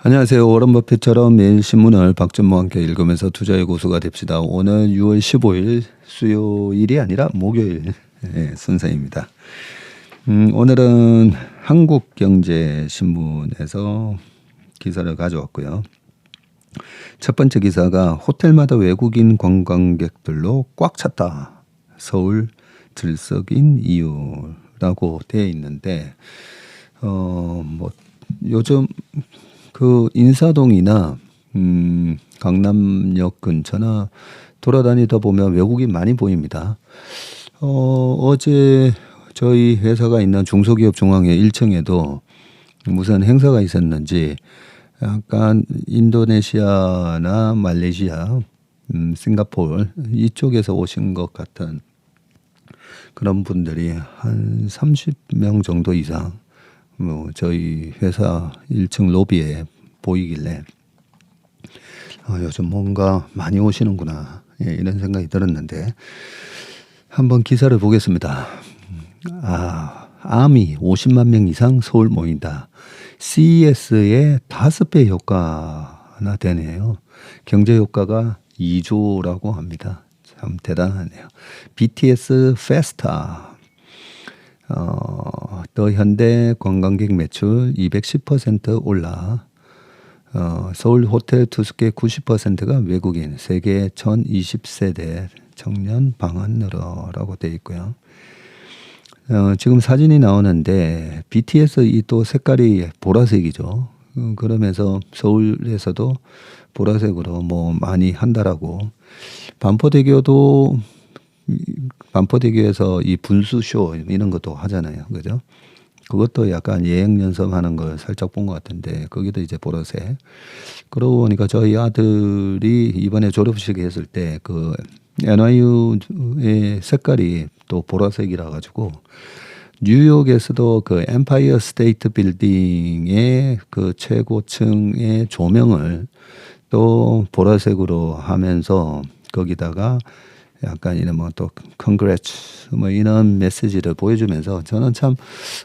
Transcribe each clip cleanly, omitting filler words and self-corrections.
안녕하세요. 워런 버핏처럼 매일 신문을 박준모와 함께 읽으면서 투자의 고수가 됩시다. 오늘 6월 15일 수요일이 아니라 목요일 순서입니다. 오늘은 한국경제신문에서 기사를 가져왔고요. 첫 번째 기사가 호텔마다 외국인 관광객들로 꽉 찼다. 서울 들썩인 이유라고 되어 있는데 요즘 그 인사동이나 강남역 근처나 돌아다니다 보면 외국인 많이 보입니다. 어제 저희 회사가 있는 중소기업 중앙회 1층에도 무슨 행사가 있었는지 약간 인도네시아나 말레이시아, 싱가포르 이쪽에서 오신 것 같은 그런 분들이 한 30명 정도 이상 저희 회사 1층 로비에 보이길래 요즘 뭔가 많이 오시는구나 이런 생각이 들었는데 한번 기사를 보겠습니다. 아미 50만 명 이상 서울 모인다. CES의 5배 효과나 되네요. 경제 효과가 2조라고 합니다. 참 대단하네요. BTS 페스타 더 현대 관광객 매출 210% 올라 서울 호텔 투숙객 90%가 외국인, 세계 1020세대 청년 방한으로라고 되어 있고요. 지금 사진이 나오는데 BTS 이 또 색깔이 보라색이죠. 그러면서 서울에서도 보라색으로 뭐 많이 한다라고. 반포대교에서 이 분수쇼 이런 것도 하잖아요. 그죠? 그것도 약간 예행 연습하는 걸 살짝 본 것 같은데 거기도 이제 보라색. 그러고 보니까 저희 아들이 이번에 졸업식 했을 때 그 NYU의 색깔이 또 보라색이라 가지고 뉴욕에서도 그 엠파이어 스테이트 빌딩의 그 최고층의 조명을 또 보라색으로 하면서 거기다가 약간 이런 뭐 또 congrats 뭐 이런 메시지를 보여주면서 저는 참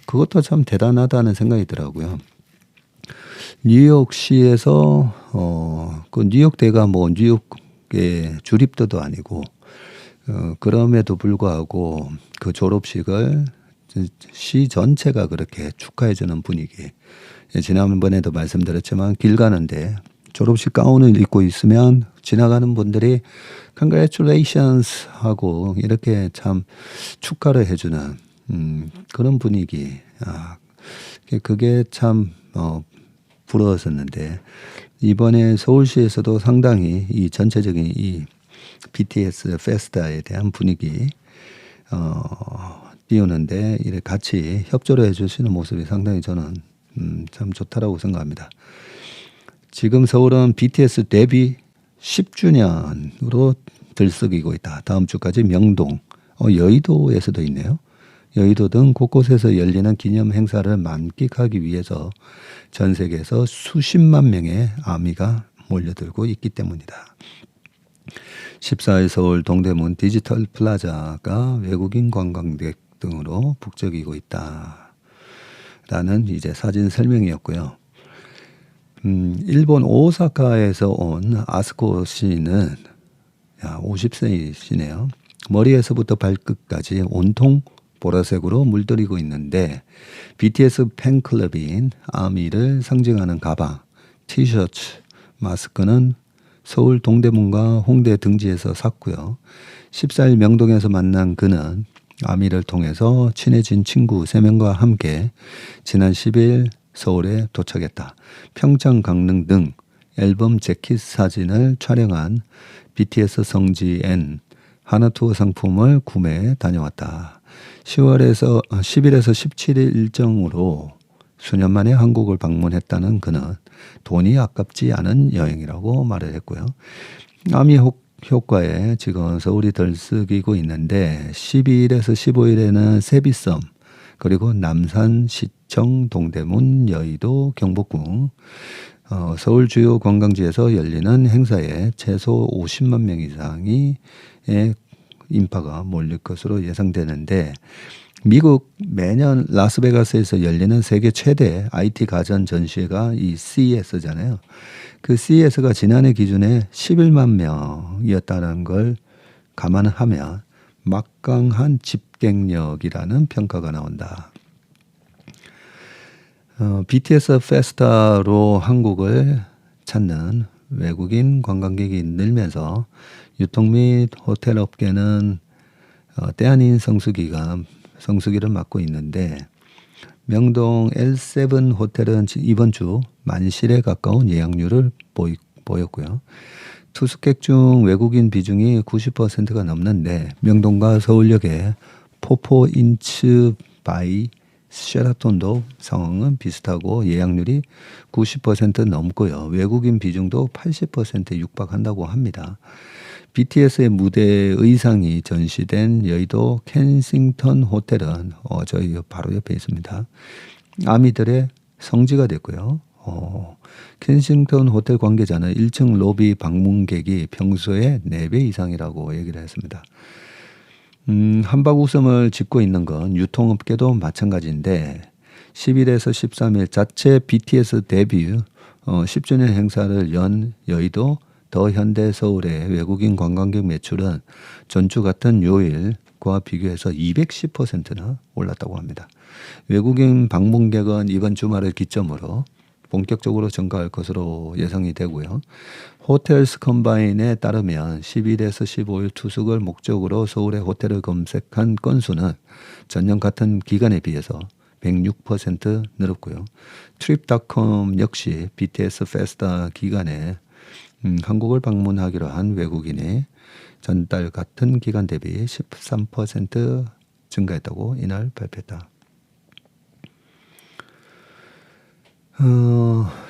그것도 참 대단하다는 생각이 더라고요. 뉴욕시에서 그 뉴욕대가 뭐 뉴욕의 주립도도 아니고 그럼에도 불구하고 그 졸업식을 시 전체가 그렇게 축하해주는 분위기. 지난번에도 말씀드렸지만 길 가는데 졸업식 가운을 입고 있으면 지나가는 분들이 Congratulations 하고 이렇게 참 축하를 해주는 그런 분위기. 그게 참 부러웠었는데 이번에 서울시에서도 상당히 이 전체적인 이 BTS 페스타에 대한 분위기 띄우는데 이렇게 같이 협조를 해주시는 모습이 상당히 저는 참 좋다라고 생각합니다. 지금 서울은 BTS 데뷔 10주년으로 들썩이고 있다. 다음 주까지 명동, 여의도에서도 있네요. 여의도 등 곳곳에서 열리는 기념 행사를 만끽하기 위해서 전 세계에서 수십만 명의 아미가 몰려들고 있기 때문이다. 14일 서울 동대문 디지털 플라자가 외국인 관광객 등으로 북적이고 있다. 라는 이제 사진 설명이었고요. 일본 오사카에서 온 아스코 씨는 50세이시네요. 머리에서부터 발끝까지 온통 보라색으로 물들이고 있는데 BTS 팬클럽인 아미를 상징하는 가방, 티셔츠, 마스크는 서울 동대문과 홍대 등지에서 샀고요. 14일 명동에서 만난 그는 아미를 통해서 친해진 친구 3명과 함께 지난 10일 서울에 도착했다. 평창, 강릉 등 앨범 재킷 사진을 촬영한 BTS 성지엔 하나투어 상품을 구매해 다녀왔다. 10일에서 17일 일정으로 수년 만에 한국을 방문했다는 그는 돈이 아깝지 않은 여행이라고 말을 했고요. 아미 효과에 지금 서울이 들썩이고 있는데 12일에서 15일에는 세비섬 그리고 남산시청, 동대문, 여의도, 경복궁 서울 주요 관광지에서 열리는 행사에 최소 50만 명 이상의 인파가 몰릴 것으로 예상되는데 미국 매년 라스베가스에서 열리는 세계 최대 IT 가전 전시회가 이 CES잖아요. 그 CES가 지난해 기준에 11만 명이었다는 걸 감안하면 막강한 집객력이라는 평가가 나온다. BTS 페스타로 한국을 찾는 외국인 관광객이 늘면서 유통 및 호텔 업계는 때 아닌 성수기를 맞고 있는데, 명동 L7 호텔은 이번 주 만실에 가까운 예약률을 보였고요. 투숙객 중 외국인 비중이 90%가 넘는데, 명동과 서울역의 포포인츠 바이 쉐라톤도 상황은 비슷하고 예약률이 90% 넘고요. 외국인 비중도 80%에 육박한다고 합니다. BTS의 무대 의상이 전시된 여의도 켄싱턴 호텔은 저희 바로 옆에 있습니다. 아미들의 성지가 됐고요. 켄싱턴 호텔 관계자는 1층 로비 방문객이 평소의 4배 이상이라고 얘기를 했습니다. 한박 웃음을 짓고 있는 건 유통업계도 마찬가지인데, 10일에서 13일 자체 BTS 데뷔 10주년 행사를 연 여의도 더 현대 서울의 외국인 관광객 매출은 전주 같은 요일과 비교해서 210%나 올랐다고 합니다. 외국인 방문객은 이번 주말을 기점으로 본격적으로 증가할 것으로 예상이 되고요. 호텔스 컴바인에 따르면 10일에서 15일 투숙을 목적으로 서울의 호텔을 검색한 건수는 전년 같은 기간에 비해서 106% 늘었고요. 트립닷컴 역시 BTS 페스타 기간에 한국을 방문하기로 한 외국인의 전달 같은 기간 대비 13% 증가했다고 이날 발표했다.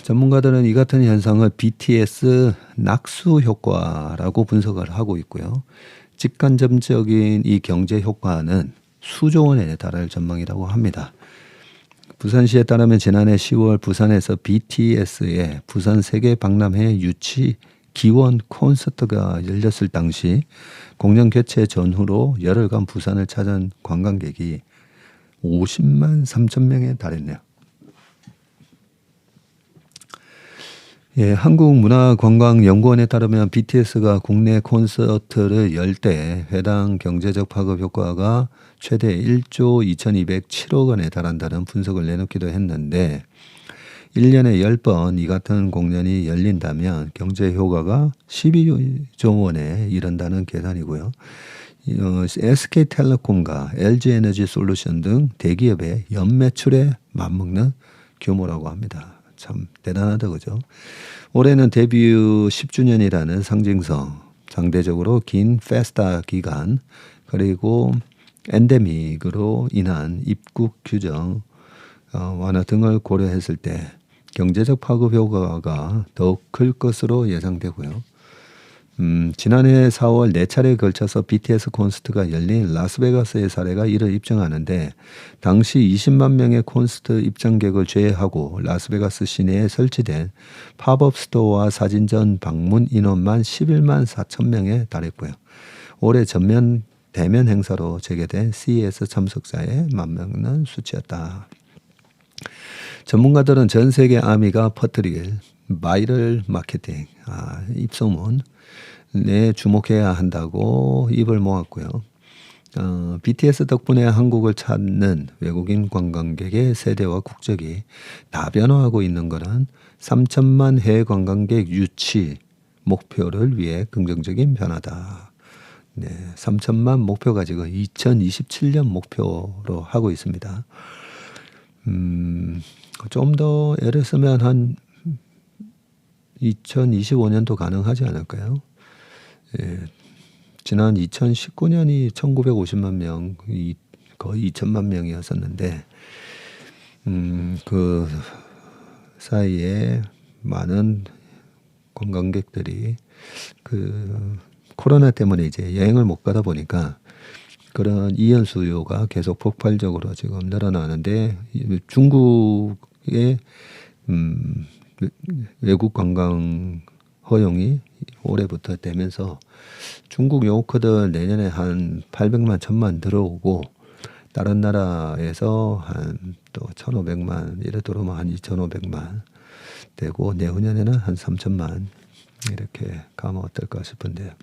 전문가들은 이 같은 현상을 BTS 낙수 효과라고 분석을 하고 있고요. 직간접적인 이 경제 효과는 수조 원에 달할 전망이라고 합니다. 부산시에 따르면 지난해 10월 부산에서 BTS의 부산 세계 박람회 유치 기원 콘서트가 열렸을 당시 공연 개최 전후로 열흘간 부산을 찾은 관광객이 50만 3천 명에 달했네요. 예, 한국문화관광연구원에 따르면 BTS가 국내 콘서트를 열 때 해당 경제적 파급 효과가 최대 1조 2207억 원에 달한다는 분석을 내놓기도 했는데, 1년에 10번 이 같은 공연이 열린다면 경제 효과가 12조 원에 이른다는 계산이고요. SK텔레콤과 LG에너지솔루션 등 대기업의 연매출에 맞먹는 규모라고 합니다. 참 대단하다, 그죠? 올해는 데뷔 10주년이라는 상징성, 상대적으로 긴 페스타 기간, 그리고 엔데믹으로 인한 입국 규정 완화 등을 고려했을 때 경제적 파급 효과가 더욱 클 것으로 예상되고요. 지난해 4월 4차례에 걸쳐서 BTS 콘서트가 열린 라스베가스의 사례가 이를 입증하는데, 당시 20만 명의 콘서트 입장객을 제외하고 라스베가스 시내에 설치된 팝업 스토어와 사진전 방문 인원만 11만 4천 명에 달했고요. 올해 전면 대면 행사로 재개된 CES 참석자의 맞먹는 수치였다. 전문가들은 전 세계 아미가 퍼뜨릴 바이럴 마케팅, 입소문 에 주목해야 한다고 입을 모았고요. BTS 덕분에 한국을 찾는 외국인 관광객의 세대와 국적이 다 변화하고 있는 것은 3천만 해외 관광객 유치 목표를 위해 긍정적인 변화다. 네, 3천만 목표가 지금 2027년 목표로 하고 있습니다. 좀 더 애를 쓰면 한 2025년도 가능하지 않을까요? 예, 지난 2019년이 1950만 명, 거의 2천만 명이었었는데, 그 사이에 많은 관광객들이 그 코로나 때문에 이제 여행을 못 가다 보니까 그런 이연 수요가 계속 폭발적으로 지금 늘어나는데, 중국의 외국 관광 허용이 올해부터 되면서 중국 요커들 내년에 한 800만 1000만 들어오고, 다른 나라에서 한 또 1,500만 이래 들어오면 한 2,500만 되고 내후년에는 한 3,000만 이렇게 가면 어떨까 싶은데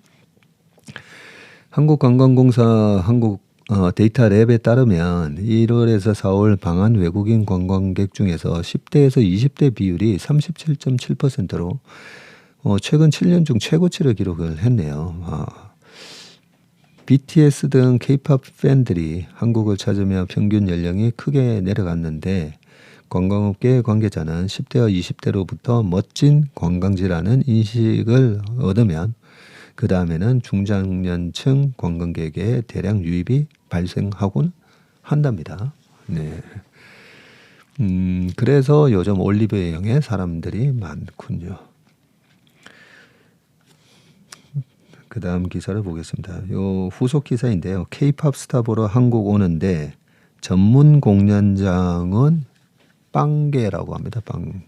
한국관광공사 한국 데이터 랩에 따르면 1월에서 4월 방한 외국인 관광객 중에서 10대에서 20대 비율이 37.7%로 최근 7년 중 최고치를 기록을 했네요. BTS 등 K-팝 팬들이 한국을 찾으며 평균 연령이 크게 내려갔는데 관광업계 관계자는 10대와 20대로부터 멋진 관광지라는 인식을 얻으면 그 다음에는 중장년층 관광객의 대량 유입이 발생하곤 한답니다. 네. 그래서 요즘 올리브영에 사람들이 많군요. 그 다음 기사를 보겠습니다. 요 후속 기사인데요. K-팝 스타 보러 한국 오는데 전문 공연장은 빵개라고 합니다. 빵.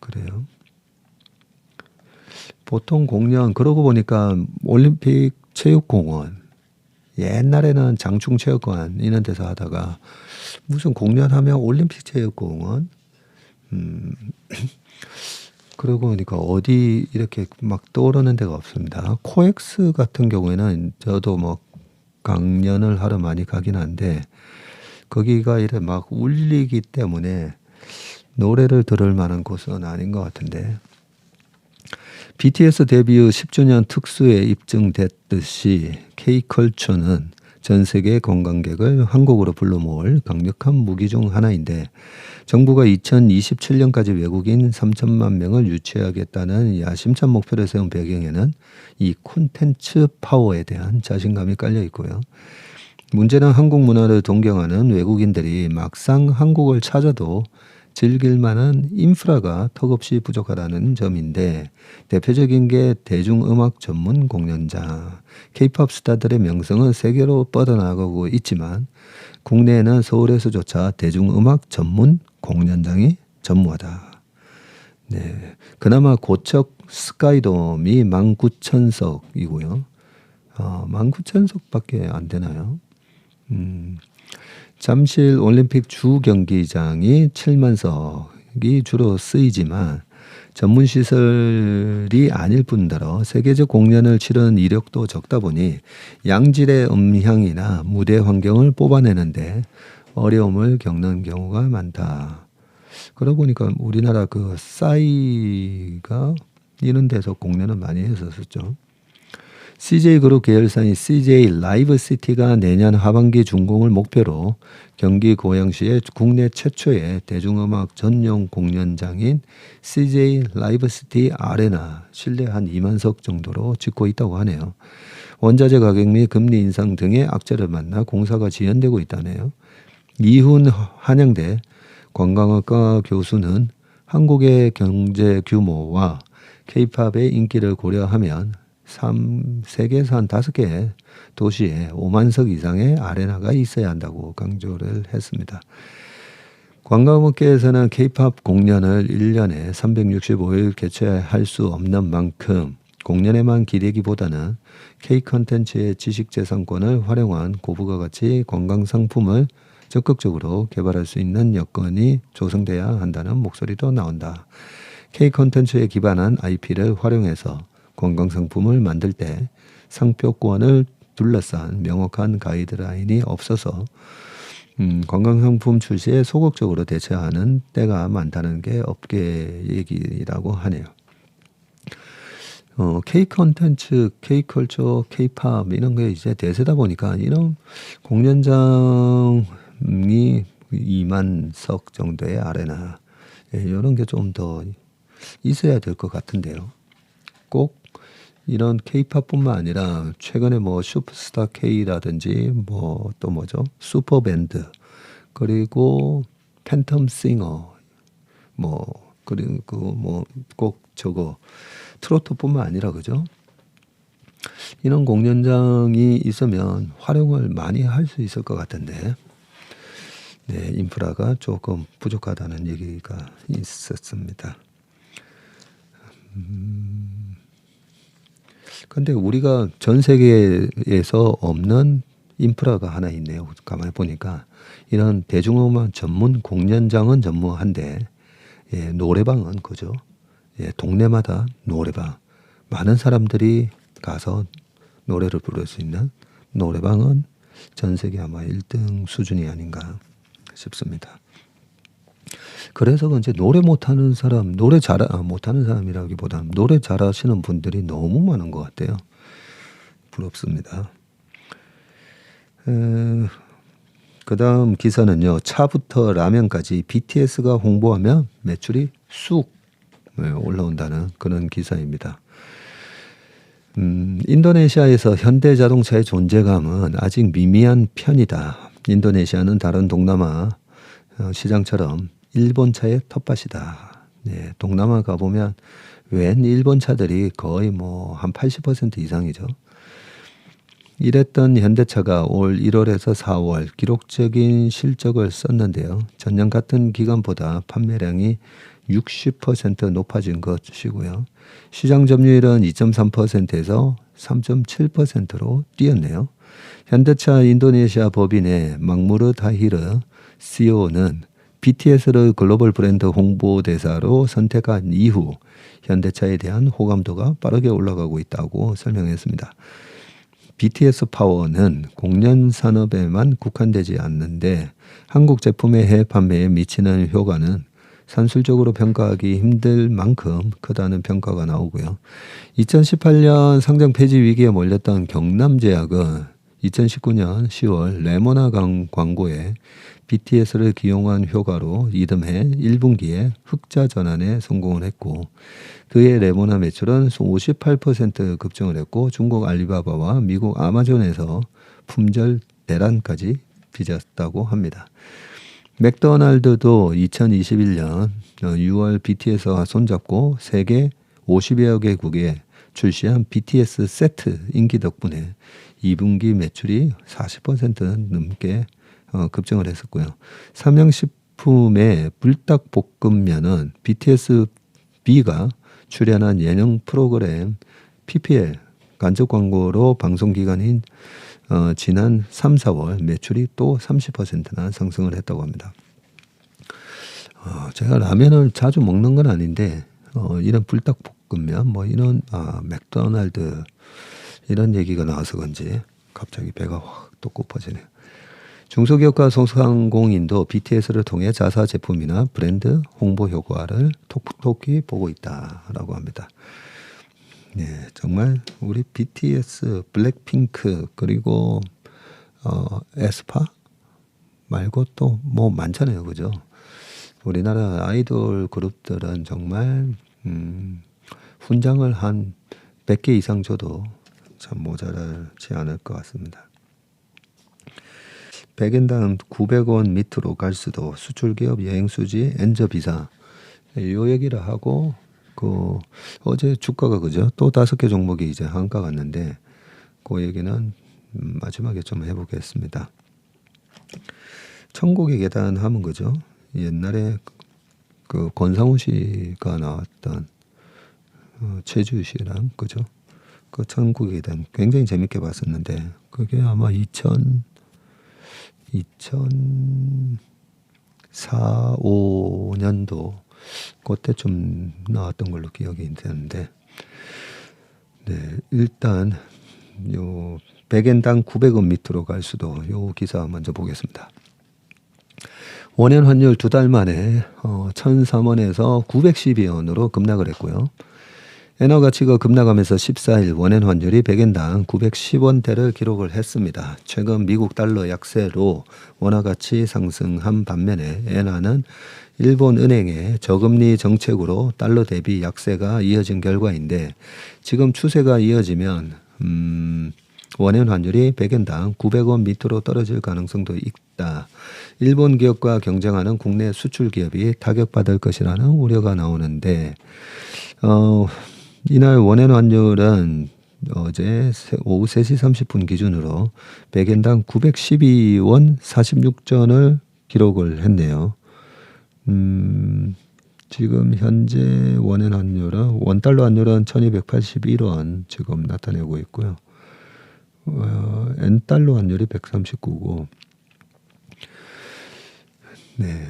그래요. 보통 공연 그러고 보니까 올림픽 체육공원 옛날에는 장충체육관 이런 데서 하다가 무슨 공연하면 올림픽 체육공원 그러고 보니까 어디 이렇게 막 떠오르는 데가 없습니다. 코엑스 같은 경우에는 저도 뭐 강연을 하러 많이 가긴 한데 거기가 이래 막 울리기 때문에 노래를 들을 만한 곳은 아닌 것 같은데 BTS 데뷔 후 10주년 특수에 입증됐듯이 K컬처는 전 세계 관광객을 한국으로 불러 모을 강력한 무기 중 하나인데 정부가 2027년까지 외국인 3천만 명을 유치하겠다는 야심찬 목표를 세운 배경에는 이 콘텐츠 파워에 대한 자신감이 깔려 있고요. 문제는 한국 문화를 동경하는 외국인들이 막상 한국을 찾아도 즐길 만한 인프라가 턱없이 부족하다는 점인데 대표적인 게 대중음악 전문 공연장. K-팝 스타들의 명성은 세계로 뻗어나가고 있지만 국내에는 서울에서조차 대중음악 전문 공연장이 전무하다. 네, 그나마 고척 스카이돔이 19,000석이고요. 19,000석밖에 안 되나요? 잠실 올림픽 주 경기장이 7만석이 주로 쓰이지만 전문 시설이 아닐 뿐더러 세계적 공연을 치른 이력도 적다 보니 양질의 음향이나 무대 환경을 뽑아내는데 어려움을 겪는 경우가 많다. 그러고 보니까 우리나라 그 싸이가 이런 데서 공연을 많이 했었죠. CJ그룹 계열사인 CJ 라이브시티가 내년 하반기 준공을 목표로 경기 고양시에 국내 최초의 대중음악 전용 공연장인 CJ 라이브시티 아레나 실내 한 2만석 정도로 짓고 있다고 하네요. 원자재 가격 및 금리 인상 등의 악재를 만나 공사가 지연되고 있다네요. 이훈 한양대 관광학과 교수는 한국의 경제 규모와 K-팝의 인기를 고려하면 세계에서 한 5개 도시에 5만석 이상의 아레나가 있어야 한다고 강조를 했습니다. 관광업계에서는 K-팝 공연을 1년에 365일 개최할 수 없는 만큼 공연에만 기대기보다는 K-컨텐츠의 지식재산권을 활용한 고부가 가치 관광상품을 적극적으로 개발할 수 있는 여건이 조성돼야 한다는 목소리도 나온다. K-컨텐츠에 기반한 IP를 활용해서 관광상품을 만들 때 상표권을 둘러싼 명확한 가이드라인이 없어서 관광상품 출시에 소극적으로 대처하는 때가 많다는 게 업계 얘기라고 하네요. K-컨텐츠, K-컬처, K-팝 이런 게 이제 대세다 보니까 이런 공연장이 2만석 정도의 아레나 이런 게 좀 더 있어야 될 것 같은데요. 꼭 이런 K-팝뿐만 아니라 최근에 뭐 슈퍼스타 K라든지 뭐 또 뭐죠? 슈퍼밴드 그리고 팬텀 싱어 뭐 그리고 뭐 꼭 저거 트로트뿐만 아니라 그죠? 이런 공연장이 있으면 활용을 많이 할 수 있을 것 같은데 네, 인프라가 조금 부족하다는 얘기가 있었습니다. 근데 우리가 전 세계에서 없는 인프라가 하나 있네요. 가만히 보니까 이런 대중음악 전문 공연장은 전무한데 예, 노래방은 그죠. 예, 동네마다 노래방 많은 사람들이 가서 노래를 부를 수 있는 노래방은 전 세계 아마 1등 수준이 아닌가 싶습니다. 그래서 이제 노래 못하는 사람, 못하는 사람이라기보다는 노래 잘하시는 분들이 너무 많은 것 같아요. 부럽습니다. 그 다음 기사는요. 차부터 라면까지 BTS가 홍보하면 매출이 쑥 올라온다는 그런 기사입니다. 인도네시아에서 현대자동차의 존재감은 아직 미미한 편이다. 인도네시아는 다른 동남아 시장처럼 일본 차의 텃밭이다. 네, 동남아 가보면 웬 일본 차들이 거의 뭐 한 80% 이상이죠. 이랬던 현대차가 올 1월에서 4월 기록적인 실적을 썼는데요. 전년 같은 기간보다 판매량이 60% 높아진 것이고요. 시장 점유율은 2.3%에서 3.7%로 뛰었네요. 현대차 인도네시아 법인의 막무르 타히르 CEO는 BTS를 글로벌 브랜드 홍보대사로 선택한 이후 현대차에 대한 호감도가 빠르게 올라가고 있다고 설명했습니다. BTS 파워는 공연 산업에만 국한되지 않는데 한국 제품의 해외 판매에 미치는 효과는 산술적으로 평가하기 힘들 만큼 크다는 평가가 나오고요. 2018년 상장 폐지 위기에 몰렸던 경남제약은 2019년 10월 레모나 광고에 BTS를 기용한 효과로 이듬해 1분기에 흑자 전환에 성공을 했고 그의 레모나 매출은 58% 급증을 했고 중국 알리바바와 미국 아마존에서 품절 대란까지 빚었다고 합니다. 맥도날드도 2021년 6월 BTS와 손잡고 세계 50여 개국에 출시한 BTS 세트 인기 덕분에 2분기 매출이 40% 넘게 급증을 했었고요. 삼양식품의 불닭볶음면은 BTS B가 출연한 예능 프로그램 PPL 간접 광고로 방송 기간인 지난 3, 4월 매출이 또 30%나 상승을 했다고 합니다. 제가 라면을 자주 먹는 건 아닌데 이런 불닭볶음면 뭐 이런 맥도날드 이런 얘기가 나와서 그런지 갑자기 배가 확 또 고파지네요. 중소기업과 소상공인도 BTS를 통해 자사 제품이나 브랜드 홍보 효과를 톡톡히 보고 있다라고 합니다. 네, 정말 우리 BTS, 블랙핑크 그리고 에스파 말고 또 뭐 많잖아요, 그죠? 우리나라 아이돌 그룹들은 정말 훈장을 한 100개 이상 줘도 참 모자라지 않을 것 같습니다. 100인당 900원 밑으로 갈 수도 수출기업 여행수지 엔저비자 요 얘기를 하고 어제 주가가 그죠? 또 5개 종목이 이제 한가 갔는데 그 얘기는 마지막에 좀 해보겠습니다. 천국의 계단 하면 그죠? 옛날에 그 권상우 씨가 나왔던 최주 씨랑 그죠? 그 천국의 계단 굉장히 재밌게 봤었는데 그게 아마 2004, 5년도 그때 좀 나왔던 걸로 기억이 되는데 네, 일단 요 100엔당 900원 밑으로 갈 수도 요 기사 먼저 보겠습니다. 원엔 환율 2달 만에 1003원에서 912원으로 급락을 했고요. 엔화 가치가 급락하면서 14일 원엔 환율이 100엔당 910원대를 기록을 했습니다. 최근 미국 달러 약세로 원화 가치 상승한 반면에 엔화는 일본 은행의 저금리 정책으로 달러 대비 약세가 이어진 결과인데 지금 추세가 이어지면 원엔 환율이 100엔당 900원 밑으로 떨어질 가능성도 있다. 일본 기업과 경쟁하는 국내 수출 기업이 타격받을 것이라는 우려가 나오는데 이날 원엔 환율은 어제 오후 3시 30분 기준으로 100엔당 912원 46전을 기록을 했네요. 지금 현재 원엔 환율은 원달러 환율은 1281원 지금 나타내고 있고요. 엔달러 환율이 139고, 네.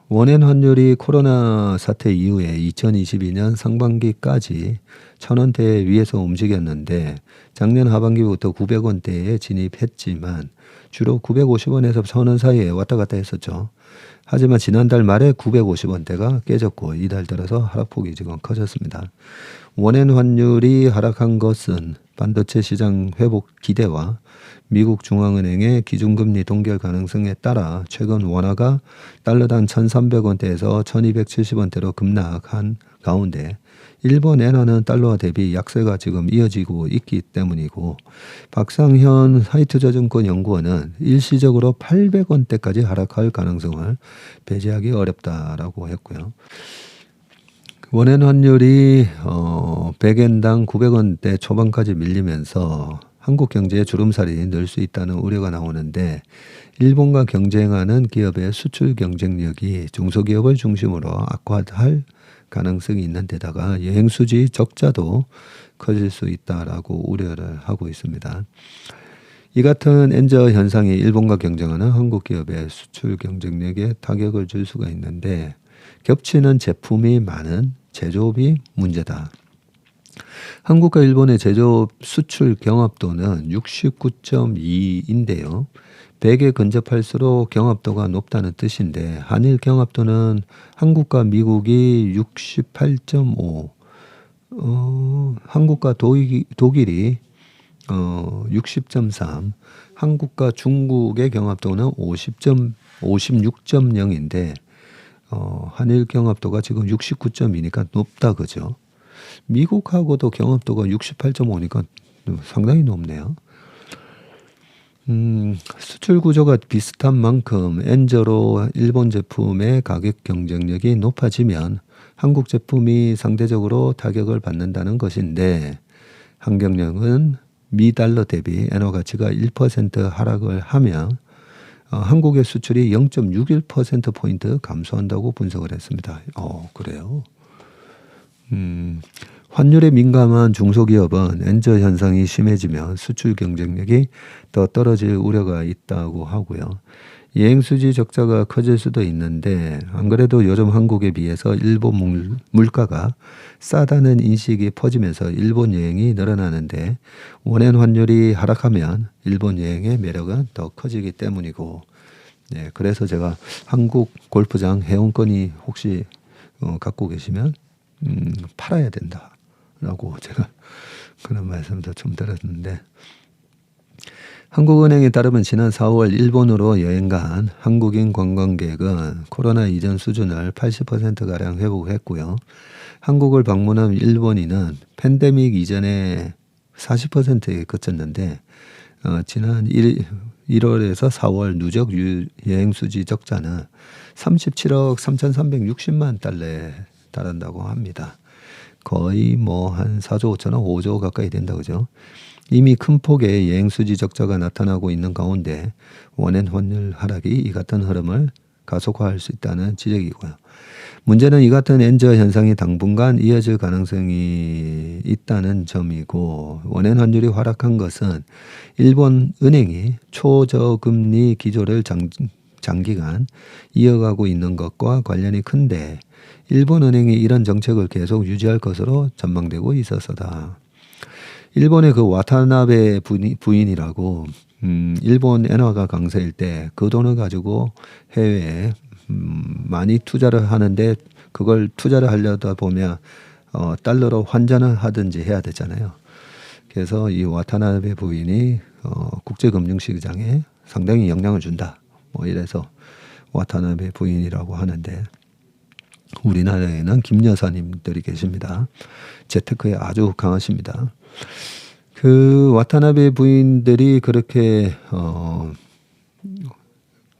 원엔 환율이 코로나 사태 이후에 2022년 상반기까지 1,000원대 위에서 움직였는데 작년 하반기부터 900원대에 진입했지만 주로 950원에서 1,000원 사이에 왔다 갔다 했었죠. 하지만 지난달 말에 950원대가 깨졌고 이달 들어서 하락폭이 지금 커졌습니다. 원엔 환율이 하락한 것은 반도체 시장 회복 기대와 미국 중앙은행의 기준금리 동결 가능성에 따라 최근 원화가 달러당 1,300원대에서 1,270원대로 급락한 가운데 일본 엔화는 달러와 대비 약세가 지금 이어지고 있기 때문이고, 박상현 하이투자증권 연구원은 일시적으로 800원대까지 하락할 가능성을 배제하기 어렵다라고 했고요. 원엔 환율이 100엔당 900원대 초반까지 밀리면서 한국 경제에 주름살이 늘 수 있다는 우려가 나오는데, 일본과 경쟁하는 기업의 수출 경쟁력이 중소기업을 중심으로 악화할 가능성이 있는 데다가 여행수지 적자도 커질 수 있다라고 우려를 하고 있습니다. 이 같은 엔저 현상이 일본과 경쟁하는 한국 기업의 수출 경쟁력에 타격을 줄 수가 있는데, 겹치는 제품이 많은 제조업이 문제다. 한국과 일본의 제조업 수출 경합도는 69.2인데요. 100에 근접할수록 경합도가 높다는 뜻인데, 한일 경합도는 한국과 미국이 68.5, 한국과 독일이 60.3, 한국과 중국의 경합도는 56.0인데 한일 경합도가 지금 69.2니까 높다, 그죠? 미국하고도 경합도가 68.5니까 상당히 높네요. 수출 구조가 비슷한 만큼 엔저로 일본 제품의 가격 경쟁력이 높아지면 한국 제품이 상대적으로 타격을 받는다는 것인데, 한경영은 미 달러 대비 엔화 가치가 1% 하락을 하면 한국의 수출이 0.61%포인트 감소한다고 분석을 했습니다. 그래요? 환율에 민감한 중소기업은 엔저 현상이 심해지면 수출 경쟁력이 더 떨어질 우려가 있다고 하고요. 여행수지 적자가 커질 수도 있는데, 안 그래도 요즘 한국에 비해서 일본 물가가 싸다는 인식이 퍼지면서 일본 여행이 늘어나는데, 원엔 환율이 하락하면 일본 여행의 매력은 더 커지기 때문이고, 네, 그래서 제가 한국 골프장 회원권이 혹시 갖고 계시면 팔아야 된다라고 제가 그런 말씀도 좀 들었는데, 한국은행에 따르면 지난 4월 일본으로 여행 간 한국인 관광객은 코로나 이전 수준을 80%가량 회복했고요. 한국을 방문한 일본인은 팬데믹 이전에 40%에 그쳤는데 지난 1월에서 4월 누적 여행수지 적자는 37억 3,360만 달러에 달한다고 합니다. 거의 뭐 한 4조 5천억 5조 가까이 된다, 그죠? 이미 큰 폭의 여행수지 적자가 나타나고 있는 가운데 원엔 환율 하락이 이 같은 흐름을 가속화할 수 있다는 지적이고요. 문제는 이 같은 엔저 현상이 당분간 이어질 가능성이 있다는 점이고, 원엔 환율이 하락한 것은 일본 은행이 초저금리 기조를 장기간 이어가고 있는 것과 관련이 큰데, 일본 은행이 이런 정책을 계속 유지할 것으로 전망되고 있어서다. 일본의 그 와타나베 부인이라고 일본 엔화가 강세일 때 그 돈을 가지고 해외에 많이 투자를 하는데, 그걸 투자를 하려다 보면 달러로 환전을 하든지 해야 되잖아요. 그래서 이 와타나베 부인이 국제금융시장에 상당히 영향을 준다, 뭐 이래서 와타나베 부인이라고 하는데, 우리나라에는 김 여사님들이 계십니다. 재테크에 아주 강하십니다. 그 와타나베 부인들이 그렇게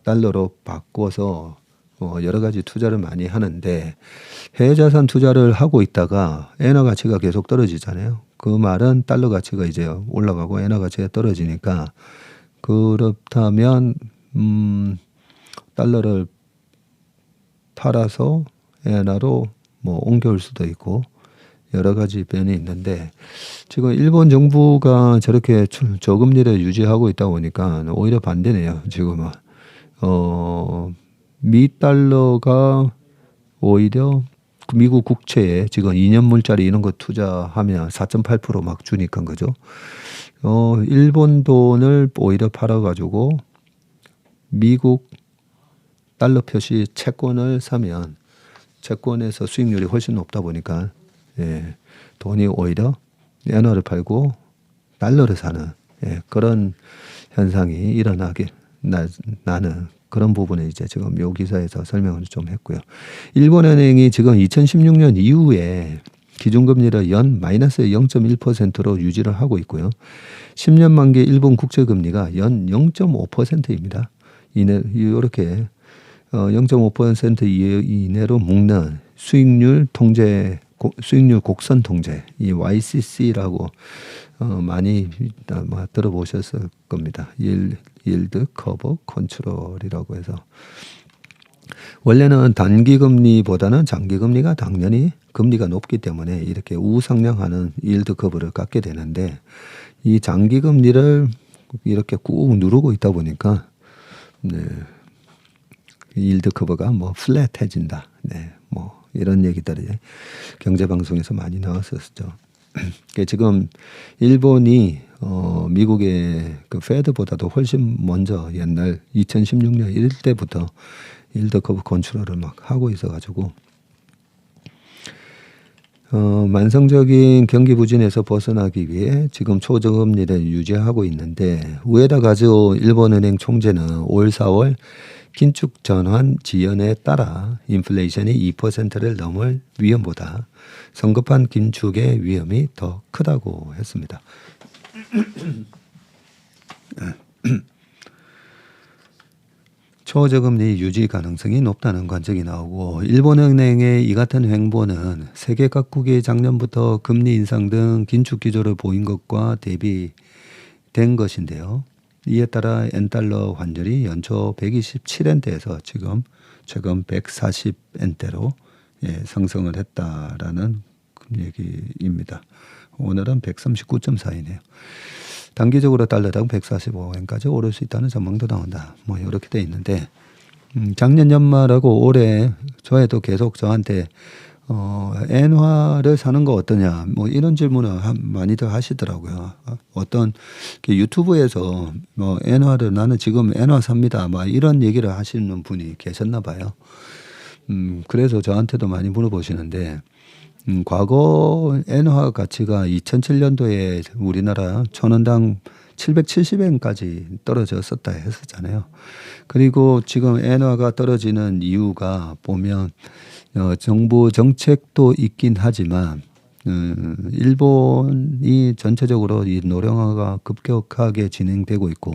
달러로 바꿔서 여러 가지 투자를 많이 하는데, 해외 자산 투자를 하고 있다가 엔화 가치가 계속 떨어지잖아요. 그 말은 달러 가치가 이제 올라가고 엔화 가치가 떨어지니까, 그렇다면 달러를 팔아서 엔화로 뭐 옮겨올 수도 있고, 여러 가지 변이 있는데 지금 일본 정부가 저렇게 저금리를 유지하고 있다 보니까 오히려 반대네요. 지금은 미 달러가 오히려 미국 국채에 지금 2년물짜리 이런 거 투자하면 4.8% 막 주니까 그죠? 일본 돈을 오히려 팔아가지고 미국 달러 표시 채권을 사면 채권에서 수익률이 훨씬 높다 보니까 예, 돈이 오히려 엔화를 팔고 달러를 사는 그런 현상이 일어나게 나는 그런 부분에 이제 지금 요 기사에서 설명을 좀 했고요. 일본은행이 지금 2016년 이후에 기준금리를 연 마이너스 0.1%로 유지를 하고 있고요. 10년 만기 일본 국채금리가 연 0.5%입니다. 이렇게 0.5% 이내로 묶는 수익률 통제, 수익률 곡선 통제, 이 YCC라고 많이 아마 들어보셨을 겁니다. Yield Curve Control이라고 해서 원래는 단기금리보다는 장기금리가 당연히 금리가 높기 때문에 이렇게 우상향하는 yield curve를 갖게 되는데 이 장기금리를 이렇게 꾹 누르고 있다 보니까 yield curve가 뭐 플랫해진다. 뭐 이런 얘기들이 경제방송에서 많이 나왔었죠. 지금 일본이 미국의 그 페드보다도 훨씬 먼저 옛날 2016년 이때부터 yield curve 컨트롤을 막 하고 있어가지고 만성적인 경기 부진에서 벗어나기 위해 지금 초저금리를 유지하고 있는데 우에다 가즈오 일본은행 총재는 올 4월 긴축 전환 지연에 따라 인플레이션이 2%를 넘을 위험보다 성급한 긴축의 위험이 더 크다고 했습니다. 초저금리 유지 가능성이 높다는 관측이 나오고 일본은행의 이 같은 행보는 세계 각국이 작년부터 금리 인상 등 긴축 기조를 보인 것과 대비된 것인데요. 이에 따라 엔달러 환율이 연초 127엔대에서 지금 최근 140엔대로 상승을 했다라는 얘기입니다. 오늘은 139.4이네요. 단기적으로 달러당 145엔까지 오를 수 있다는 전망도 나온다. 뭐 이렇게 돼 있는데 작년 연말하고 올해 저에도 계속 저한테 엔화를 사는 거 어떠냐 뭐 이런 질문을 많이들 하시더라고요. 어떤 유튜브에서 뭐 엔화를 나는 지금 엔화 삽니다. 막 이런 얘기를 하시는 분이 계셨나 봐요. 그래서 저한테도 많이 물어보시는데 과거 엔화 가치가 2007년도에 우리나라 1,000원당 770엔까지 떨어졌었다 했었잖아요. 그리고 지금 엔화가 떨어지는 이유가 보면 정부 정책도 있긴 하지만 일본이 전체적으로 이 노령화가 급격하게 진행되고 있고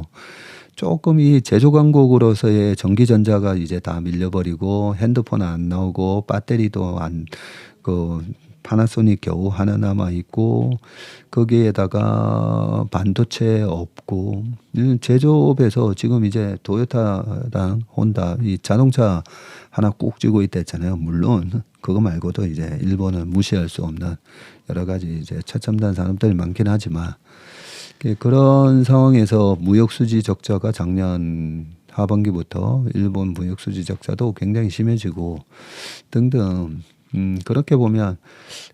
조금 이 제조 강국으로서의 전기전자가 이제 다 밀려버리고 핸드폰 안 나오고 배터리도 파나소닉 겨우 하나 남아 있고 거기에다가 반도체 없고 제조업에서 지금 이제 도요타랑 혼다 이 자동차 하나 꼭 쥐고 있다 했잖아요. 물론 그거 말고도 이제 일본은 무시할 수 없는 여러 가지 이제 최첨단 산업들이 많긴 하지만 그런 상황에서 무역 수지 적자가 작년 하반기부터 일본 무역 수지 적자도 굉장히 심해지고 등등. 그렇게 보면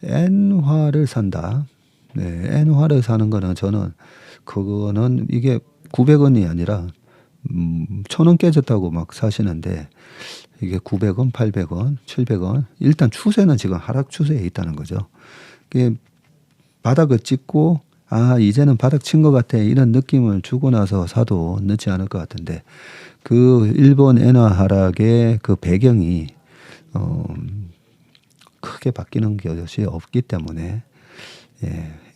엔화를 산다. 엔화를 사는 거는 저는 그거는 이게 900원이 아니라 1,000원 깨졌다고 막 사시는데 이게 900원, 800원, 700원 일단 추세는 지금 하락 추세에 있다는 거죠. 이게 바닥을 찍고 이제는 바닥 친 것 같아 이런 느낌을 주고 나서 사도 늦지 않을 것 같은데 그 일본 엔화 하락의 그 배경이 크게 바뀌는 것이 없기 때문에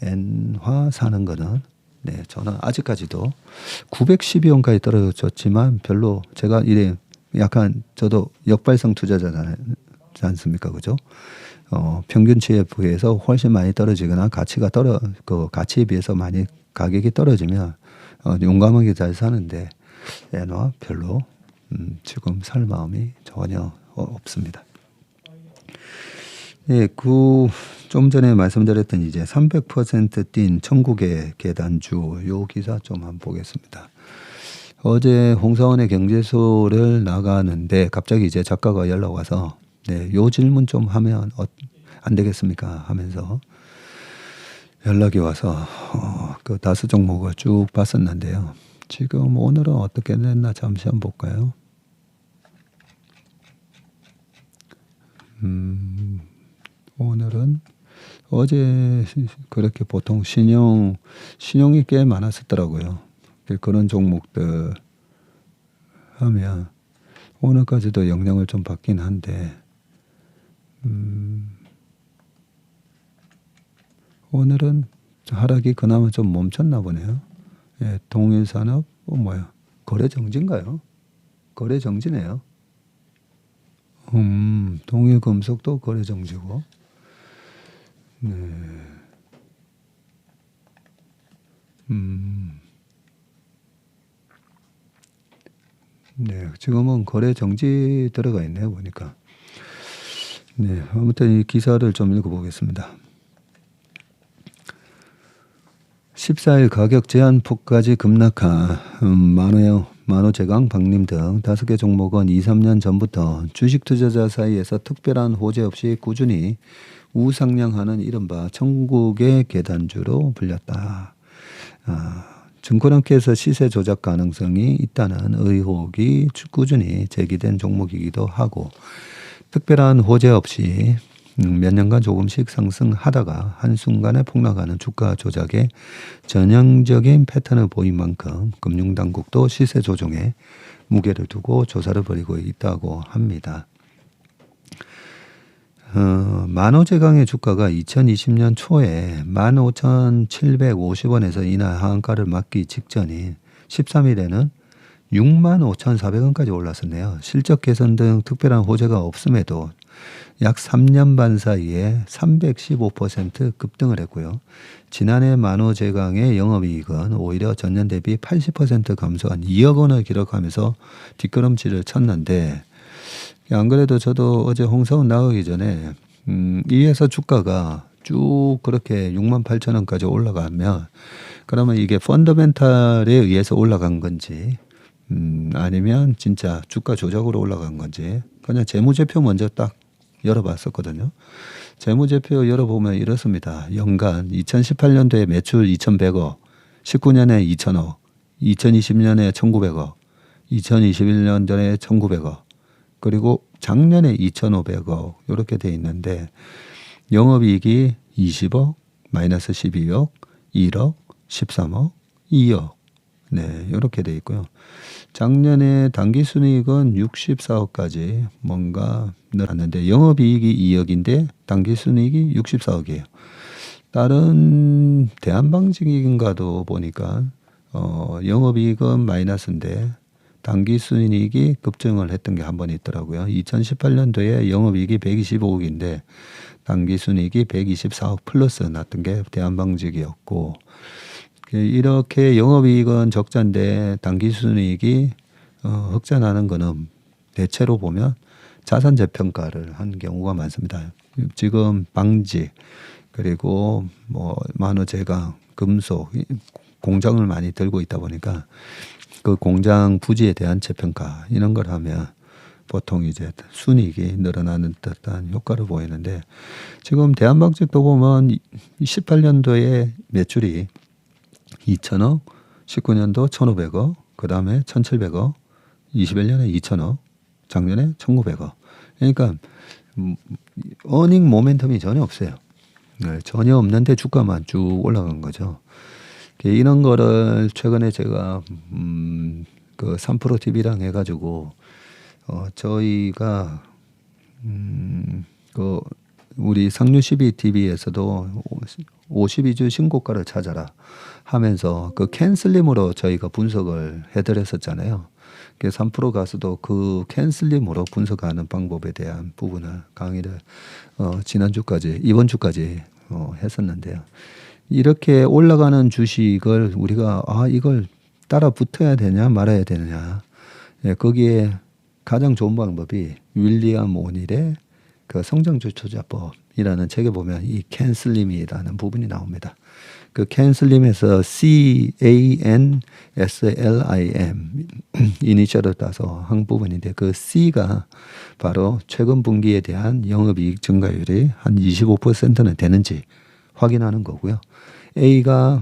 엔화 사는 거는 저는 아직까지도 912원까지 떨어졌지만 별로 제가 이래 약간 저도 역발성 투자자지 않습니까, 그죠? 평균치에 비해서 훨씬 많이 떨어지거나 그 가치에 비해서 많이 가격이 떨어지면 용감하게 잘 사는데 엔화 별로 지금 살 마음이 전혀 없습니다. 좀 전에 말씀드렸던 이제 300%뛴 천국의 계단주 요 기사 좀 한번 보겠습니다. 어제 홍사원의 경제소를 나가는데 갑자기 이제 작가가 연락 와서 네, 요 질문 좀 하면 안 되겠습니까? 하면서 연락이 와서 그 다수 종목을 쭉 봤었는데요. 지금 오늘은 어떻게 됐나 잠시 한번 볼까요? 오늘은 어제 그렇게 보통 신용이 꽤 많았었더라고요. 그런 종목들 하면 오늘까지도 영향을 좀 받긴 한데 오늘은 하락이 그나마 좀 멈췄나 보네요. 예, 동일산업 뭐야 거래정지인가요? 거래정지네요. 동일금속도 거래정지고 네. 네, 지금은 거래 정지 들어가 있네요, 보니까. 네, 아무튼 이 기사를 좀 읽어보겠습니다. 14일 가격 제한폭까지 급락한 만호제강, 박림 등 5개 종목은 2, 3년 전부터 주식 투자자 사이에서 특별한 호재 없이 꾸준히 우상향하는 이른바 천국의 계단주로 불렸다. 증권업계에서 시세 조작 가능성이 있다는 의혹이 꾸준히 제기된 종목이기도 하고 특별한 호재 없이 몇 년간 조금씩 상승하다가 한순간에 폭락하는 주가 조작의 전형적인 패턴을 보인 만큼 금융당국도 시세 조정에 무게를 두고 조사를 벌이고 있다고 합니다. 만호제강의 주가가 2020년 초에 15,750원에서 이날 하한가를 맞기 직전인 13일에는 65,400원까지 올랐었네요. 실적 개선 등 특별한 호재가 없음에도 약 3년 반 사이에 315% 급등을 했고요. 지난해 만호제강의 영업이익은 오히려 전년 대비 80% 감소한 2억 원을 기록하면서 뒷걸음질을 쳤는데 안 그래도 저도 어제 홍사원 나가기 전에 이 회사 주가가 쭉 그렇게 68,000원까지 올라가면 그러면 이게 펀더멘탈에 의해서 올라간 건지 아니면 진짜 주가 조작으로 올라간 건지 그냥 재무제표 먼저 딱 열어봤었거든요. 재무제표 열어보면 이렇습니다. 연간 2018년도에 매출 2,100억, 19년에 2,000억, 2020년에 1,900억, 2021년도에 1,900억, 그리고 작년에 2,500억 이렇게 돼 있는데 영업이익이 20억, 마이너스 12억, 1억, 13억, 2억 네 이렇게 돼 있고요. 작년에 당기순이익은 64억까지 뭔가 늘었는데 영업이익이 2억인데 당기순이익이 64억이에요. 다른 대한방직인가도 보니까 영업이익은 마이너스인데 당기순이익이 급증을 했던 게 한 번 있더라고요. 2018년도에 영업이익이 125억인데 당기순이익이 124억 플러스 났던 게 대한방직이었고 이렇게 영업이익은 적자인데 당기순이익이 흑자나는 거는 대체로 보면 자산 재평가를 한 경우가 많습니다. 지금 방직 그리고 뭐 만호제강, 금속 공장을 많이 들고 있다 보니까 그 공장 부지에 대한 재평가 이런 걸 하면 보통 이제 순이익이 늘어나는 듯한 효과를 보이는데 지금 대한방직도 보면 18년도에 매출이 2,000억, 19년도 1,500억, 그 다음에 1,700억, 21년에 2,000억, 작년에 1,900억. 그러니까 어닝 모멘텀이 전혀 없어요. 네, 전혀 없는데 주가만 쭉 올라간 거죠. 이런 거를 최근에 제가 그 3프로 TV랑 해가지고 저희가 그 우리 상류 12TV에서도 52주 신고가를 찾아라 하면서 그 캔슬림으로 저희가 분석을 해드렸었잖아요. 3프로 가서도 그 캔슬림으로 분석하는 방법에 대한 부분을 강의를 지난주까지 이번 주까지 했었는데요. 이렇게 올라가는 주식을 우리가 이걸 따라 붙어야 되냐 말아야 되느냐 거기에 가장 좋은 방법이 윌리엄 오닐의 그 성장주 투자법 이라는 책에 보면 이 캔슬림이라는 부분이 나옵니다. 그 캔슬림에서 CANSLIM 이니셜을 따서 한 부분인데 그 C가 바로 최근 분기에 대한 영업이익 증가율이 한 25%는 되는지 확인하는 거고요. A가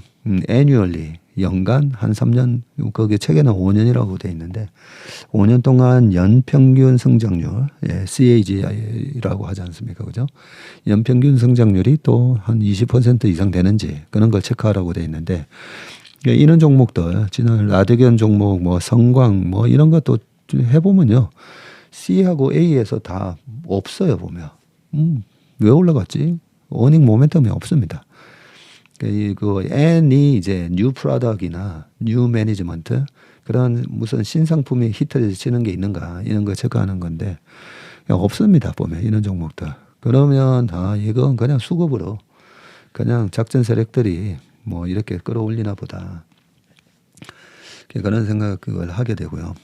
annually 연간 한 3년, 거기 책에는 5년이라고 돼 있는데 5년 동안 연평균 성장률, CAGR이라고 하지 않습니까? 그죠? 연평균 성장률이 또 한 20% 이상 되는지 그런 걸 체크하라고 돼 있는데 이런 종목들, 지난 라드견 종목, 뭐 성광, 뭐 이런 것도 해보면요. C하고 A에서 다 없어요, 보면. 왜 올라갔지? 어닝 모멘텀이 없습니다. 그 N이 이제 뉴 프로덕트나 뉴 매니지먼트 그런 무슨 신상품이 히트를 치는 게 있는가 이런 거 체크하는 건데 없습니다, 보면 이런 종목들. 그러면 이건 그냥 수급으로 그냥 작전 세력들이 뭐 이렇게 끌어올리나 보다. 그런 생각을 하게 되고요.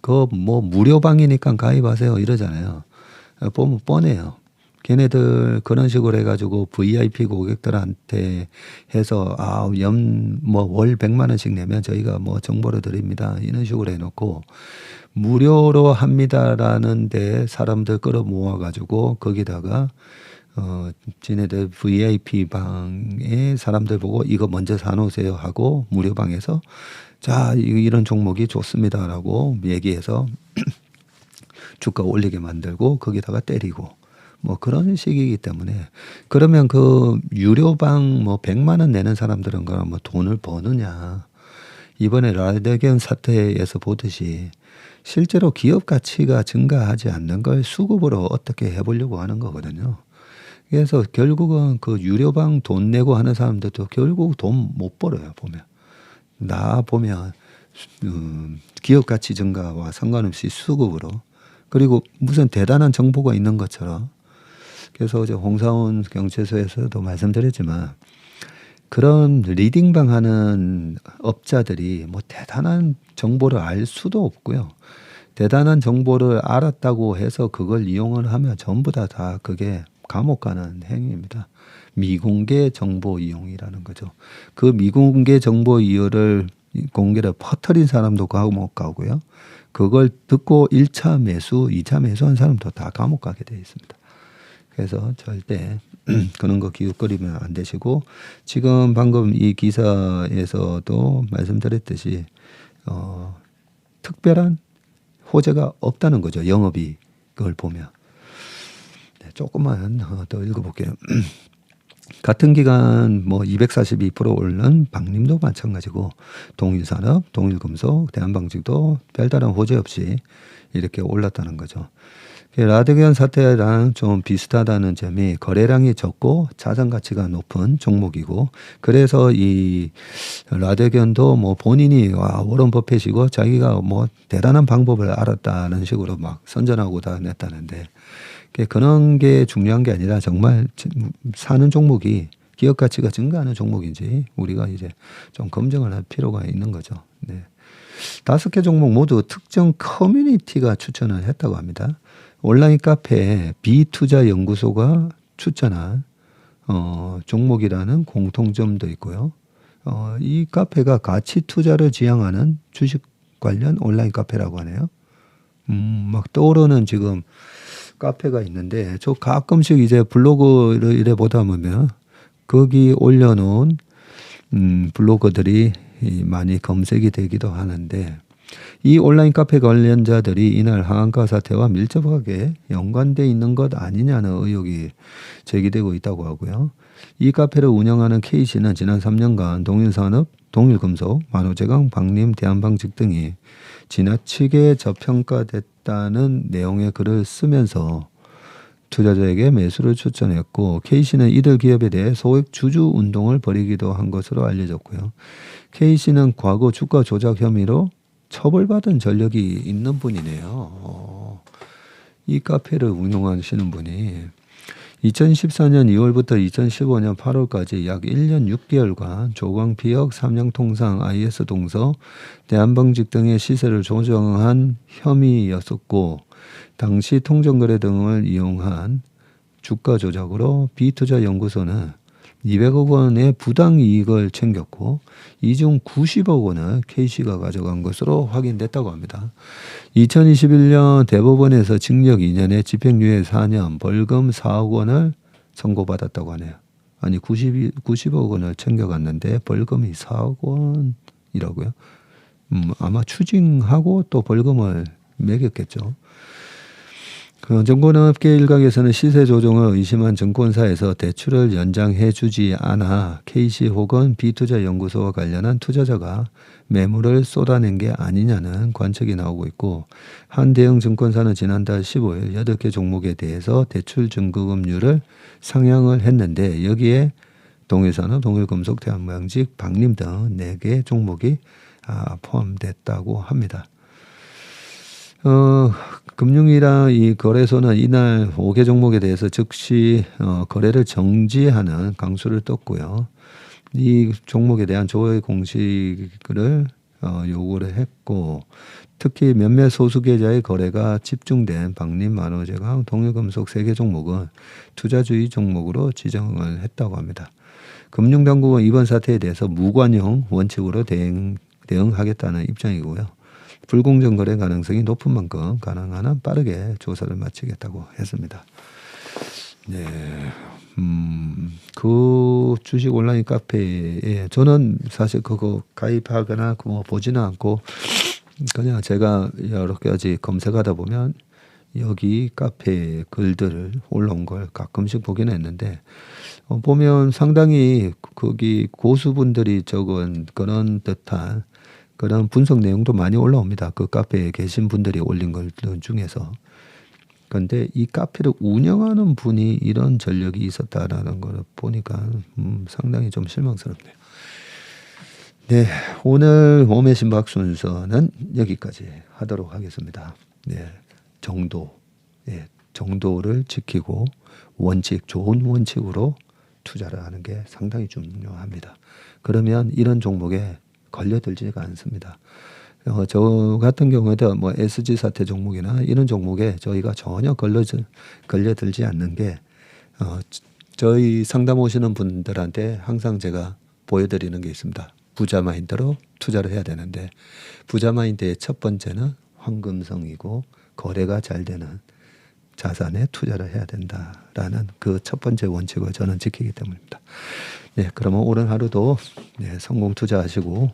그 뭐 무료방이니까 가입하세요 이러잖아요. 보면 뻔해요. 걔네들 그런 식으로 해가지고 VIP 고객들한테 해서 뭐 월 100만 원씩 내면 저희가 뭐 정보를 드립니다. 이런 식으로 해놓고 무료로 합니다라는 데 사람들 끌어 모아가지고 거기다가 지네들 VIP 방에 사람들 보고 이거 먼저 사놓으세요 하고 무료방에서 자 이런 종목이 좋습니다라고 얘기해서 주가 올리게 만들고 거기다가 때리고 뭐 그런 식이기 때문에 그러면 그 유료방 뭐 100만 원 내는 사람들은 그럼 뭐 돈을 버느냐. 이번에 라드견 사태에서 보듯이 실제로 기업 가치가 증가하지 않는 걸 수급으로 어떻게 해보려고 하는 거거든요. 그래서 결국은 그 유료방 돈 내고 하는 사람들도 결국 돈 못 벌어요, 보면. 나 보면 기업 가치 증가와 상관없이 수급으로 그리고 무슨 대단한 정보가 있는 것처럼 그래서 어제 홍사원 경제소에서도 말씀드렸지만 그런 리딩방 하는 업자들이 뭐 대단한 정보를 알 수도 없고요. 대단한 정보를 알았다고 해서 그걸 이용을 하면 전부 다 그게 감옥 가는 행위입니다. 미공개 정보 이용이라는 거죠. 그 미공개 정보 이용을 공개를 퍼뜨린 사람도 감옥 가고요. 그걸 듣고 1차 매수, 2차 매수한 사람도 다 감옥 가게 되어 있습니다. 그래서 절대 그런 거 기웃거리면 안 되시고 지금 방금 이 기사에서도 말씀드렸듯이 특별한 호재가 없다는 거죠. 영업이익을 보면. 네, 조금만 더 읽어볼게요. 같은 기간 뭐 242% 오른 방림도 마찬가지고 동일산업, 동일금속, 대한방직도 별다른 호재 없이 이렇게 올랐다는 거죠. 라드견 사태랑 좀 비슷하다는 점이 거래량이 적고 자산 가치가 높은 종목이고 그래서 이 라드견도 뭐 본인이 워런 버핏이고 자기가 뭐 대단한 방법을 알았다는 식으로 막 선전하고 다녔다는데 그런 게 중요한 게 아니라 정말 사는 종목이 기업 가치가 증가하는 종목인지 우리가 이제 좀 검증을 할 필요가 있는 거죠. 네. 5개 종목 모두 특정 커뮤니티가 추천을 했다고 합니다. 온라인 카페 비투자 연구소가 추천한 종목이라는 공통점도 있고요. 이 카페가 가치 투자를 지향하는 주식 관련 온라인 카페라고 하네요. 막 떠오르는 지금 카페가 있는데 저 가끔씩 이제 블로그를 이래 보다 보면 거기 올려놓은 블로거들이 많이 검색이 되기도 하는데 이 온라인 카페 관련자들이 이날 항아가 사태와 밀접하게 연관돼 있는 것 아니냐는 의혹이 제기되고 있다고 하고요. 이 카페를 운영하는 K씨는 지난 3년간 동일산업, 동일금속, 만호제강, 방림, 대한방직 등이 지나치게 저평가됐다는 내용의 글을 쓰면서 투자자에게 매수를 추천했고 K씨는 이들 기업에 대해 소액 주주 운동을 벌이기도 한 것으로 알려졌고요. K씨는 과거 주가 조작 혐의로 처벌받은 전력이 있는 분이네요. 이 카페를 운영하시는 분이 2014년 2월부터 2015년 8월까지 약 1년 6개월간 조광피역, 삼양통상, IS동서, 대한방직 등의 시세를 조정한 혐의였었고 당시 통정거래 등을 이용한 주가 조작으로 B투자연구소는 200억 원의 부당이익을 챙겼고 이 중 90억 원을 K씨가 가져간 것으로 확인됐다고 합니다. 2021년 대법원에서 징역 2년에 집행유예 4년 벌금 4억 원을 선고받았다고 하네요. 아니 90억 원을 챙겨갔는데 벌금이 4억 원이라고요? 아마 추징하고 또 벌금을 매겼겠죠. 증권업계 일각에서는 시세 조정을 의심한 증권사에서 대출을 연장해 주지 않아 K씨 혹은 B투자연구소와 관련한 투자자가 매물을 쏟아낸 게 아니냐는 관측이 나오고 있고, 한 대형 증권사는 지난달 15일 8개 종목에 대해서 대출 증거금률을 상향을 했는데 여기에 동일산업, 동일금속, 대한무양직, 박림 등 4개 종목이 포함됐다고 합니다. 금융위랑 이 거래소는 이날 5개 종목에 대해서 즉시 거래를 정지하는 강수를 떴고요. 이 종목에 대한 조회 공시를 요구를 했고, 특히 몇몇 소수 계좌의 거래가 집중된 박림, 만호제강, 동일금속 3개 종목은 투자주의 종목으로 지정을 했다고 합니다. 금융당국은 이번 사태에 대해서 무관용 원칙으로 대응하겠다는 입장이고요. 불공정 거래 가능성이 높은 만큼 가능한 한 빠르게 조사를 마치겠다고 했습니다. 네, 그 주식 온라인 카페에 저는 사실 그거 가입하거나 그거 보지는 않고 그냥 제가 여러 가지 검색하다 보면 여기 카페 글들을 올라온 걸 가끔씩 보긴 했는데 보면 상당히 거기 고수분들이 적은 그런 듯한 그런 분석 내용도 많이 올라옵니다. 그 카페에 계신 분들이 올린 것 중에서. 그런데 이 카페를 운영하는 분이 이런 전력이 있었다라는 걸 보니까 상당히 좀 실망스럽네요. 네, 오늘 몸의 심박 순서는 여기까지 하도록 하겠습니다. 네, 정도를 지키고 좋은 원칙으로 투자를 하는 게 상당히 중요합니다. 그러면 이런 종목에 걸려들지가 않습니다. 저 같은 경우에도 뭐 SG 사태 종목이나 이런 종목에 저희가 전혀 걸려들지 않는 게 저희 상담 오시는 분들한테 항상 제가 보여드리는 게 있습니다. 부자 마인드로 투자를 해야 되는데 부자 마인드의 첫 번째는 황금성이고 거래가 잘 되는 자산에 투자를 해야 된다라는 그 첫 번째 원칙을 저는 지키기 때문입니다. 네, 그러면 오늘 하루도 성공 투자하시고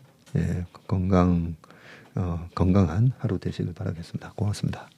건강한 하루 되시길 바라겠습니다. 고맙습니다.